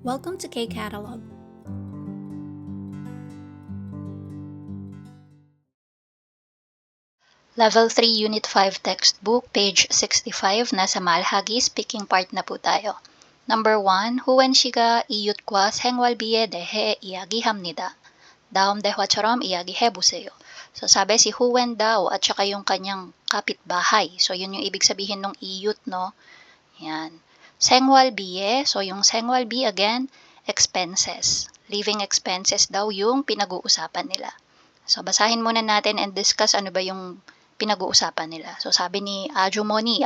Welcome to K-Catalog. Level 3 Unit 5 Textbook, page 65, nasa 말하기 speaking part na po tayo. Number 1, 후wen씨가 이웃과 생활비에 대해 이야기합니다. 다음 대화처럼 이야기해보세요. So, sabi si Huwen daw at saka yung kanyang kapitbahay. So, yun yung ibig sabihin ng iyut, no? Yan. 생활비에, so yung 생활비 again, expenses. Living expenses daw yung pinag-uusapan nila. So, basahin muna natin and discuss ano ba yung pinag-uusapan nila. So, sabi ni 아주머니,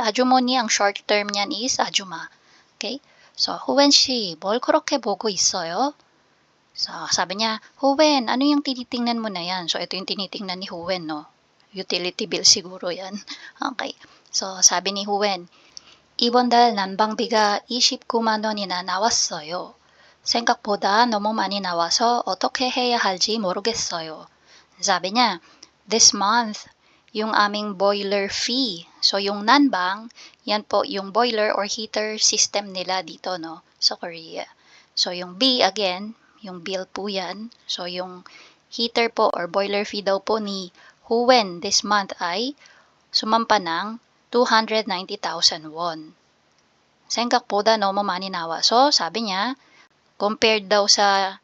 ang short term niyan is 아주마. Okay? So, 후wen 씨, 뭘 그렇게 보고 있어요? So, sabi niya, Huwen, ano yung tinitingnan mo na yan? So, ito yung tinitingnan ni Huwen, no? Utility bill siguro yan. Okay. So, sabi ni Huwen, 이번 달 난방비가 29만 원이나 나왔어요. 생각보다 너무 많이 나와서 어떻게 해야 할지 모르겠어요. Sabi niya, this month, yung aming boiler fee. So, yung nanbang, yan po yung boiler or heater system nila dito, no, sa Korea. So, yung B, again, yung bill po yan. So, yung heater po or boiler fee daw po ni Huwen this month ay sumampa ng 290,000 won. 생각보다 너무 많이 나와서, sabi niya, compared daw sa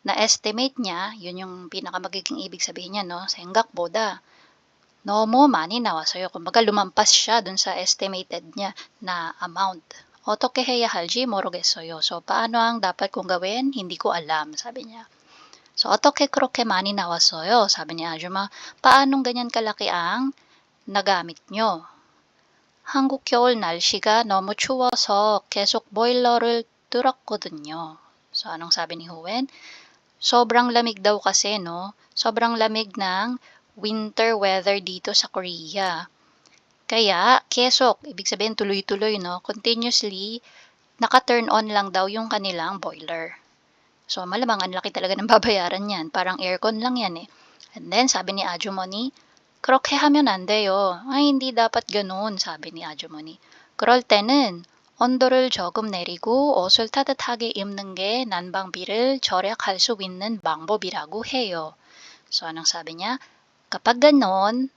na-estimate niya, yun yung pinakamagiging ibig sabihin niya, no? 생각보다 너무 많이 나왔어요. Kumbaga lumampas siya dun sa estimated niya na amount. 어떻게 해야 할지 모르겠어요. So, paano ang dapat kong gawin? Hindi ko alam, sabi niya. So, 어떻게 그렇게 많이 나왔어요? Sabi ni 아줌마, paanong ganyan kalaki ang nagamit nyo? 한국 겨울 날씨가 너무 추워서 계속 보일러를 틀었거든요. So, anong sabi ni Huwen? Sobrang lamig daw kasi, no? Sobrang lamig ng winter weather dito sa Korea. Kaya, kesok, ibig sabihin tuloy-tuloy, no? Continuously, naka-turn on lang daw yung kanilang boiler. So, malamang ang laki talaga ng babayaran yan. Parang aircon lang yan eh. And then, sabi ni 아주머니, 그렇게 하면 안 돼요. Ay, hindi dapat ganoon, sabi ni 아주머니. 그럴 때는 온도를 조금 내리고 옷을 따뜻하게 입는 게 난방비를 절약할 수 있는 방법이라고 해요. So, anong sabi niya? Kapag ganon,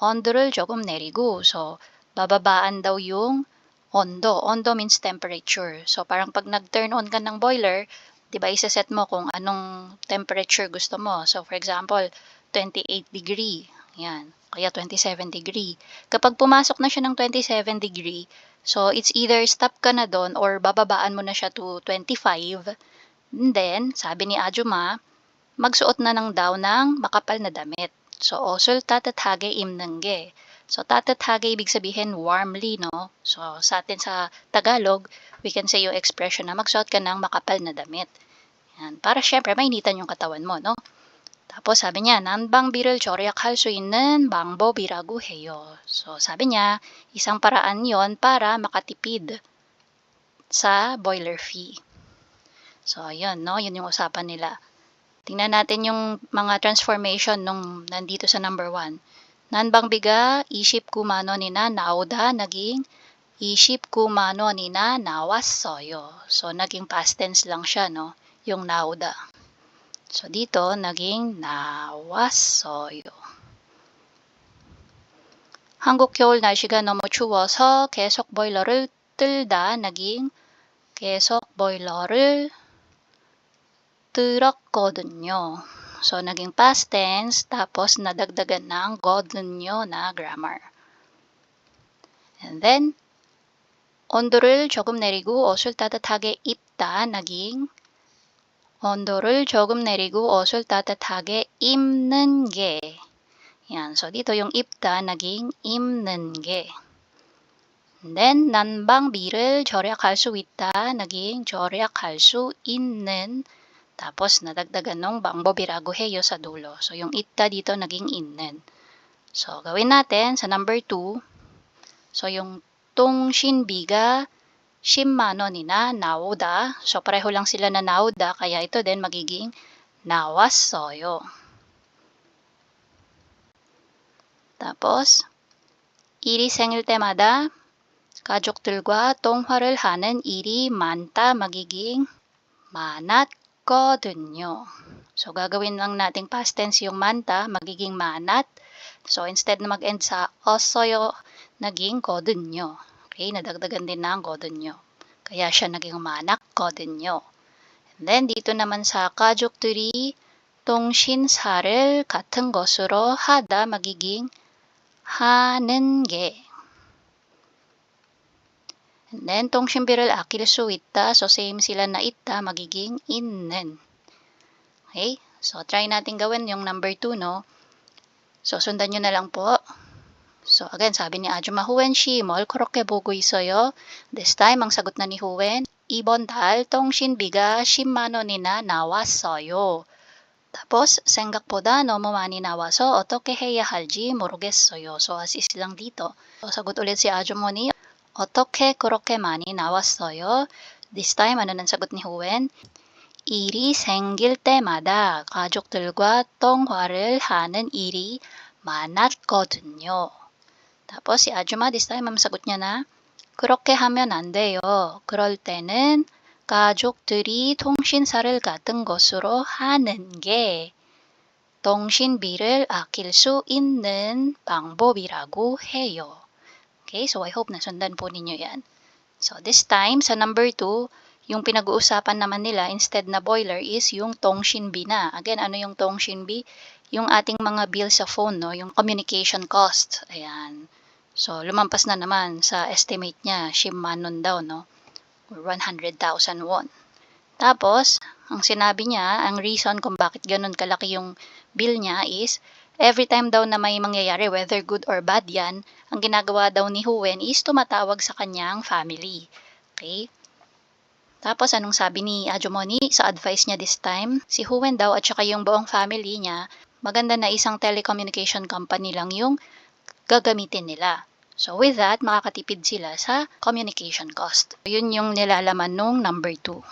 온도를 조금 내리고, so, bababaan daw yung ondo. Ondo means temperature. So, parang pag nag-turn on ka ng boiler, di ba, isa-set mo kung anong temperature gusto mo. So, for example, 28 degree. Yan. Kaya 27 degree. Kapag pumasok na siya ng 27 degree, so, it's either stop ka na doon or bababaan mo na siya to 25. And then, sabi ni 아줌마, magsuot na ng daw ng makapal na damit. So, 옷을 따뜻하게 입는 게. So, 따뜻하게 ibig sabihin warmly, no? So, sa atin sa Tagalog, we can say yung expression na magsuot ka ng makapal na damit. Yan. Para syempre, mainitan yung katawan mo, no? Tapos sabi niya, 난방비를 절약할 수 있는 방법이라고 해요. So, sabi niya, isang paraan yon para makatipid sa boiler fee. So, yun, no? Yun yung usapan nila. Tingnan natin yung mga transformation nung nandito sa number 1. 난방비가 29만 원이나 나오다 naging 29만 원이나 나왔어요. So, naging past tense lang siya, no? Yung 나오다. So, dito, naging 나왔어요. 한국 겨울 날씨가 너무 추워서 계속 보일러를 틀다 naging 계속 보일러를 틀었거든요. So, naging past tense, tapos nadagdagan ng 거든요 na grammar. And then, 온도를 조금 내리고 옷을 따뜻하게 입다 naging 온도를 조금 내리고 옷을 따뜻하게 입는 게. Yan. So, dito yung 입다 naging 입는 게. And then, 난방비를 절약할 수 있다 naging 절약할 수 있는. Tapos, nadagdagan nung 방법이라고 해요 sa dulo. So, yung 있다 dito naging 있는. So, gawin natin sa number 2. So, yung 통신비가 10만 원이나 나오다. So, pareho lang sila na 나오다. Kaya ito din magiging 나왔어요. tapos, 일이 생길 때마다 가족들과 통화를 하는 일이 많다. magiging 많았거든요. So, gagawin lang nating past tense yung 많다, magiging 많았. So, instead na mag-end sa 없어요, naging 거든요. Okay, nadagdagan din na ang 거든요. Kaya siya naging 많았거든요. And then, dito naman sa 가족들이 통신사를 같은 것으로 하다, magiging 하는 게. And then, 통신비를 아낄 수 있다. So, same sila na 있다, magiging 있는. Okay? So, try natin gawin yung number 2, no? So, sundan nyo na lang po. So, again, sabi ni Ajuma, 후wen시 뭘 그렇게 보고 있어요? This time, ang sagot na ni Huwen, 이번 달 통신비가 10만 원이나 나왔어요. Tapos, 생각보다 너무 많이 나와서 어떻게 해야 할지 모르겠어요. So, as is lang dito. So, sagot ulit si Ajumoni, 어떻게 그렇게 많이 나왔어요? This time, ano nang sagot ni Huwen? 일이 생길 때마다 가족들과 통화를 하는 일이 많았거든요. Tapos si Ajuma, this time, ang sagot niya na, 그렇게 하면 안 돼요. 그럴 때는 가족들이 통신사를 같은 것으로 하는 게 통신비를 아낄 수 있는 방법이라고 해요. Okay, so I hope nasundan po ninyo yan. So this time, sa number 2, yung pinag-uusapan naman nila instead na boiler is yung tongshinbi na. Again, ano yung tongshinbi? Yung ating mga bill sa phone, no? Yung communication cost. Ayan. So, lumampas na naman sa estimate niya, 10만 원 daw, no? Or 100,000 won. Tapos, ang sinabi niya, ang reason kung bakit ganun kalaki yung bill niya is, every time daw na may mangyayari, whether good or bad yan, ang ginagawa daw ni Huwen is tumatawag sa kanyang family. Okay? Tapos, anong sabi ni Ajumoni sa advice niya this time? Si Huwen daw at saka yung buong family niya, maganda na isang telecommunication company lang yung gagamitin nila. So, with that, makakatipid sila sa communication cost. Yun yung nilalaman nung number 2.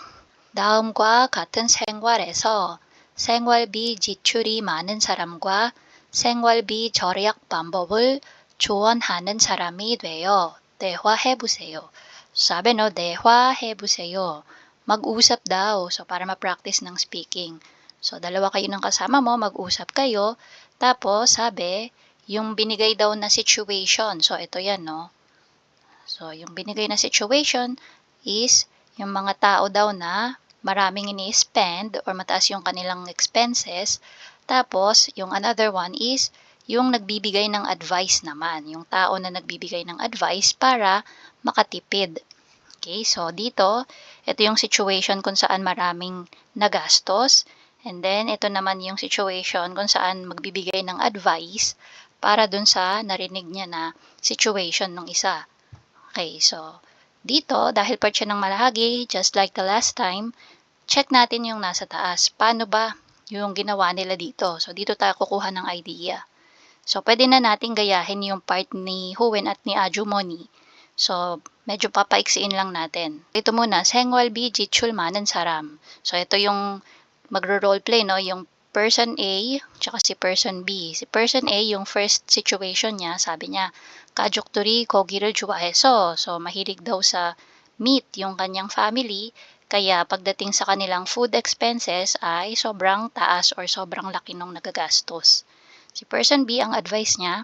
다음과 같은 생활에서 생활비 지출이 많은 사람과 생활비 절약 방법을 조언하는 사람이 되어 대화해보세요. Sabi no, 대화해보세요. Mag-usap daw. So, para ma-practice ng speaking. So, dalawa kayo ng kasama mo, mag-usap kayo. Tapos, sabi, yung binigay daw na situation. So, ito yan, no? So, yung binigay na situation is yung mga tao daw na maraming ini-spend or mataas yung kanilang expenses. Tapos, yung another one is yung nagbibigay ng advice naman. Yung tao na nagbibigay ng advice para makatipid. Okay, so dito, ito yung situation kung saan maraming nagastos. And then, ito naman yung situation kung saan magbibigay ng advice para dun sa narinig niya na situation ng isa. Okay, so dito, dahil part siya ng malahagi, just like the last time, check natin yung nasa taas. Paano ba yung ginawa nila dito? So, dito tayo kukuha ng idea. So, pwede na natin gayahin yung part ni Huwen at ni Ajumoni. So, medyo papaiksiin lang natin. Ito muna, 생활비 지출 많은 사람. So, ito yung magro-roleplay, no? Yung person A, tsaka si person B. Si person A, yung first situation niya, sabi niya, 가족들이 고기를 좋아해서. So, mahilig daw sa meat yung kanyang family. Kaya pagdating sa kanilang food expenses ay sobrang taas or sobrang laki nung nagagastos. Si person B, ang advice niya,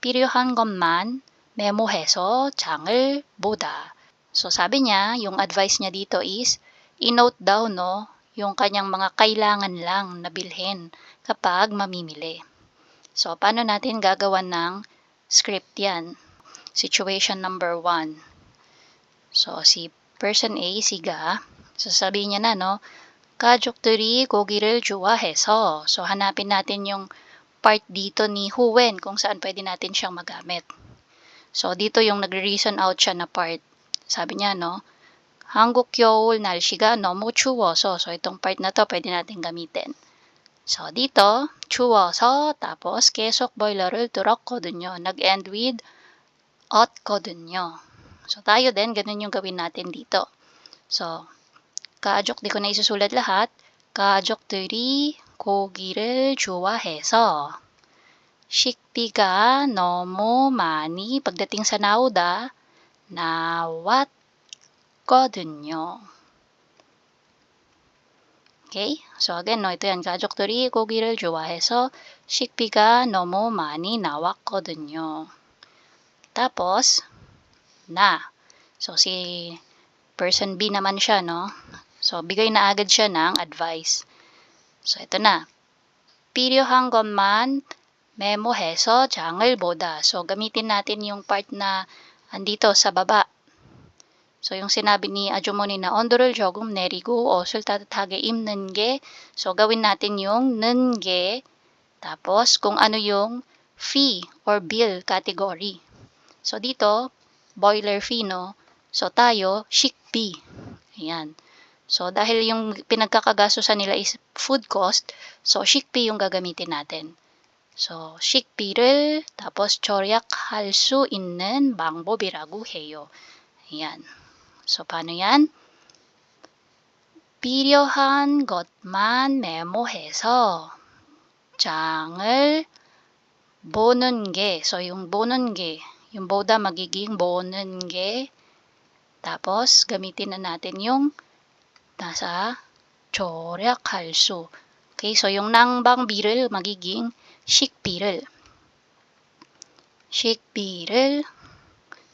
필요한 것만 메모해서 장을 보다. So sabi niya, yung advice niya dito is, i-note daw no, yung kanyang mga kailangan lang na bilhin kapag mamimili. So paano natin gagawan ng script yan? Situation number 1. So si person A, si Ga, sasabihin niya na no, 가족들이 고기를 좋아해서. So hanapin natin yung part dito ni Huwen kung saan pwede natin siyang magamit. So, dito yung nagre-reason out siya na part. Sabi niya, no, 한국 겨울 날씨가 너무 추워서. So, itong part na to pwede natin gamitin. So, dito, 추워서, tapos, 계속 boiler을 들었거든요. Nag-end with ot거든요. So, tayo din, ganun yung gawin natin dito. So, 가족, di ko na isusulat lahat. 가족들이 고기를 좋아해서 식비가 너무 많이 pagdating sa 나오다 나왔거든요. Okay? So again, no, ito yan. 가족들이 고기를 좋아해서 식비가 너무 많이 나왔거든요. tapos, na. So, si person B naman siya, no? So, bigay na agad siya ng advice. So, ito na. 필요한 것만 메모해서 장을 보다. So, gamitin natin yung part na andito sa baba. So, yung sinabi ni Ajumoni na 온도를 조금 내리고 옷을 따뜻하게 입는 게. So, gawin natin yung 는 게. Tapos, kung ano yung fee or bill category. So, dito, boiler fee, no? So, tayo, 식비. Ayan. So, dahil yung pinagkakagastusan nila is food cost, so, 식비 yung gagamitin natin. So, 식비를 tapos 절약할 수 있는 방법이라고 해요. Ayan. So, paano yan? 필요한 것만 메모해서 장을 보는 게. So, yung 보는 게. Yung boda magiging 보는 게. Tapos, gamitin na natin yung nasa 절약할 수. Okay, so yung 낭방비를 magiging 식비를. 식비를.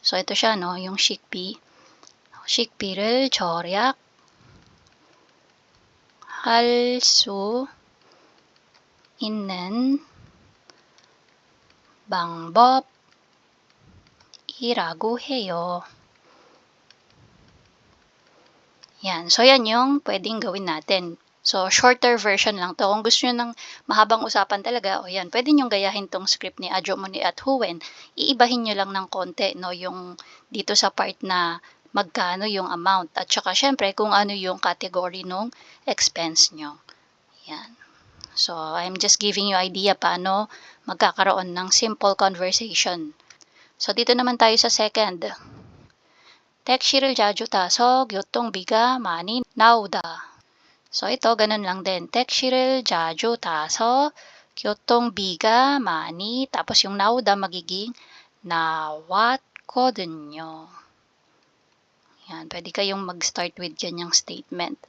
So, ito siya, no? Yung 식비. 식비를 절약할 수 있는 방법이라고 해요. Yan. So, yan yung pwedeng gawin natin. So, shorter version lang to. Kung gusto nyo ng mahabang usapan talaga, o yan, pwede nyo gayahin tong script ni Ajumoni at Huwen. Iibahin nyo lang ng konti, no, yung dito sa part na magkano yung amount. At saka, syempre, kung ano yung category nung expense nyo. Yan. So, I'm just giving you idea paano magkakaroon ng simple conversation. So, dito naman tayo sa second. 택시를 자주 타서 교통비가 많이 나오다. So, ito, ganun lang din. 택시를 자주 타서 교통비가 많이, tapos yung 나오다 magiging 나왔거든요. Yan, pwede kayong mag-start with ganyang statement.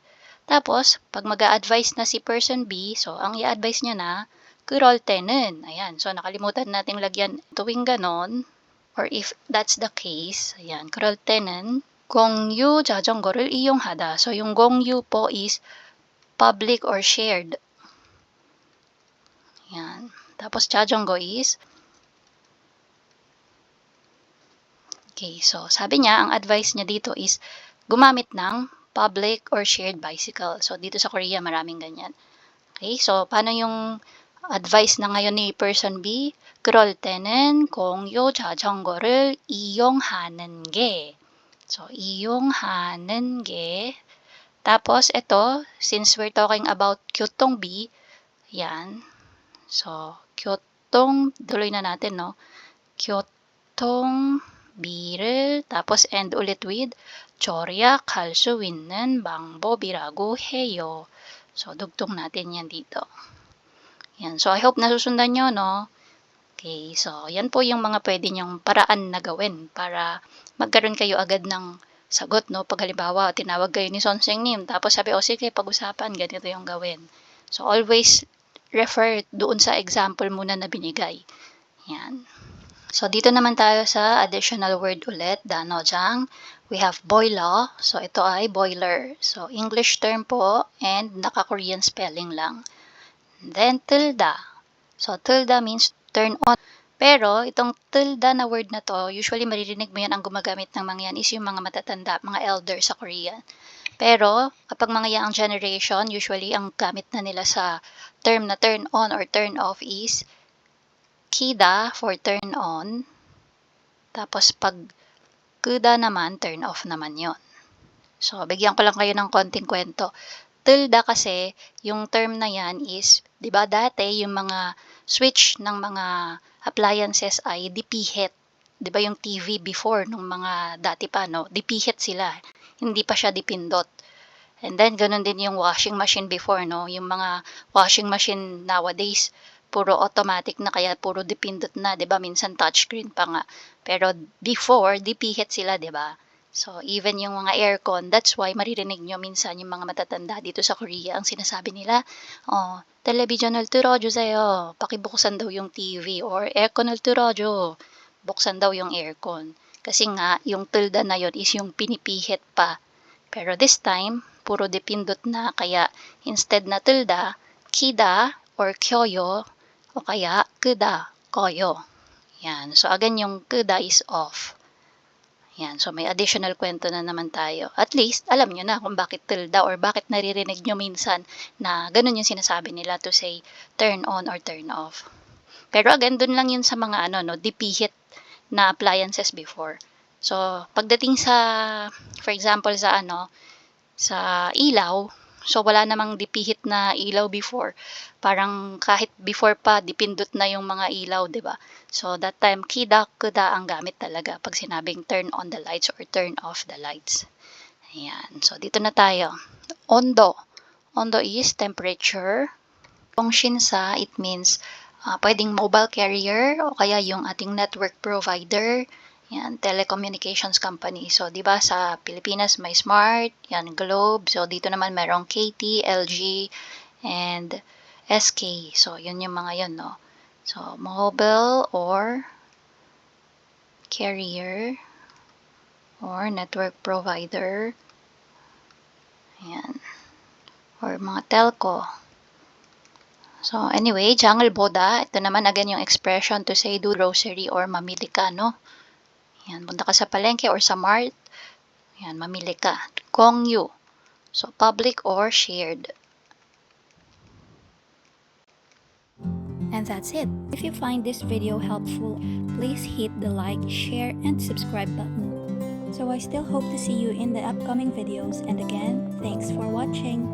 Tapos, pag mag-a-advise na si person B, so, ang i-advise niya na, 그럴 때는, ayan, so, nakalimutan nating lagyan tuwing ganon, or if that's the case, ayan, 그럴 때는 공유 자전거를 이용하다. So, yung 공유 po is public or shared. Ayan. Tapos, 자전거 is, okay, so, sabi niya, ang advice niya dito is, gumamit ng public or shared bicycle. So, dito sa Korea, maraming ganyan. Okay, so, paano yung advice na ngayon ni person B? 그럴 때는 공유 자전거를 이용하는 게. So, 이용하는 게. Tapos, ito, since we're talking about 교통비, yan. So, 교통, tuloy na natin, no? 교통비를, tapos end ulit with, 절약할 수 있는 방법이라고 해요. So, dugtong natin yan dito. Yan. So, I hope nasusundan nyo, no? Okay, so, yan po yung mga pwede nyong paraan na gawin para magkaroon kayo agad ng sagot, no? Pag halimbawa, tinawag kayo ni Son Seng-nim, tapos sabi, o sige, pag-usapan, ganito yung gawin. So, always refer doon sa example muna na binigay. Yan. So, dito naman tayo sa additional word ulit, danojang. We have boiler. So, ito ay boiler. So, English term po and naka-Korean spelling lang. Then, tilde. So, tilde means turn on. Pero, itong tilde na word na to, usually maririnig mo yan ang gumagamit ng mga yan is yung mga matatanda, mga elder sa Korean. Pero, kapag mga young generation, usually ang gamit na nila sa term na turn on or turn off is kida for turn on. Tapos, pag kuda naman, turn off naman yon. So, bigyan ko lang kayo ng konting kwento. Tilde kasi, yung term na yan is, di ba dati, yung mga switch ng mga appliances ay dipihit. Di ba yung TV before, nung mga dati pa, no? Dipihit sila. Hindi pa siya dipindot. And then, ganun din yung washing machine before, no? Yung mga washing machine nowadays, puro automatic na kaya puro dipindot na, 'di ba? Minsan touchscreen pa nga. Pero before, dipihit sila, 'di ba? So, even yung mga aircon, that's why maririnig nyo minsan yung mga matatanda dito sa Korea, ang sinasabi nila, oh, television을 틀어주세요. Pakibuksan daw yung TV or aircon을 틀어줘. Buksan daw yung aircon. Kasi nga, yung tilda na yun is yung pinipihit pa. Pero this time, puro dipindot na, kaya instead na tilda, kida or kyoyo, o kaya kda, koyo. Yan. So, again, yung kda is off. Yan. So, may additional kwento na naman tayo. At least, alam nyo na kung bakit tilda or bakit naririnig nyo minsan na ganun yung sinasabi nila to say turn on or turn off. Pero again, dun lang yun sa mga dipihit na appliances before. So, pagdating sa, for example, sa ilaw, so wala namang dipihit na ilaw before. Parang kahit before pa, dipindot na yung mga ilaw, di ba? So, that time, kida, kuda ang gamit talaga pag sinabing turn on the lights or turn off the lights. Ayan. So, dito na tayo. Ondo. Ondo is temperature. Kung shinsa, it means pwedeng mobile carrier o kaya yung ating network provider. Yan, telecommunications company. So, di ba sa Pilipinas may Smart, yan, Globe. So, dito naman merong KT, LG, and SK. So, yun yung mga yun, no? So, mobile or carrier or network provider. Yan. Or mga telco. So, anyway, jangal boda. Ito naman again yung expression to say do grocery or mamili ka, no? Yan, punta ka sa palengke or sa mart. Yan, mamili ka. Gongyu. So, public or shared. And that's it. If you find this video helpful, please hit the like, share, and subscribe button. So I still hope to see you in the upcoming videos, and again, thanks for watching.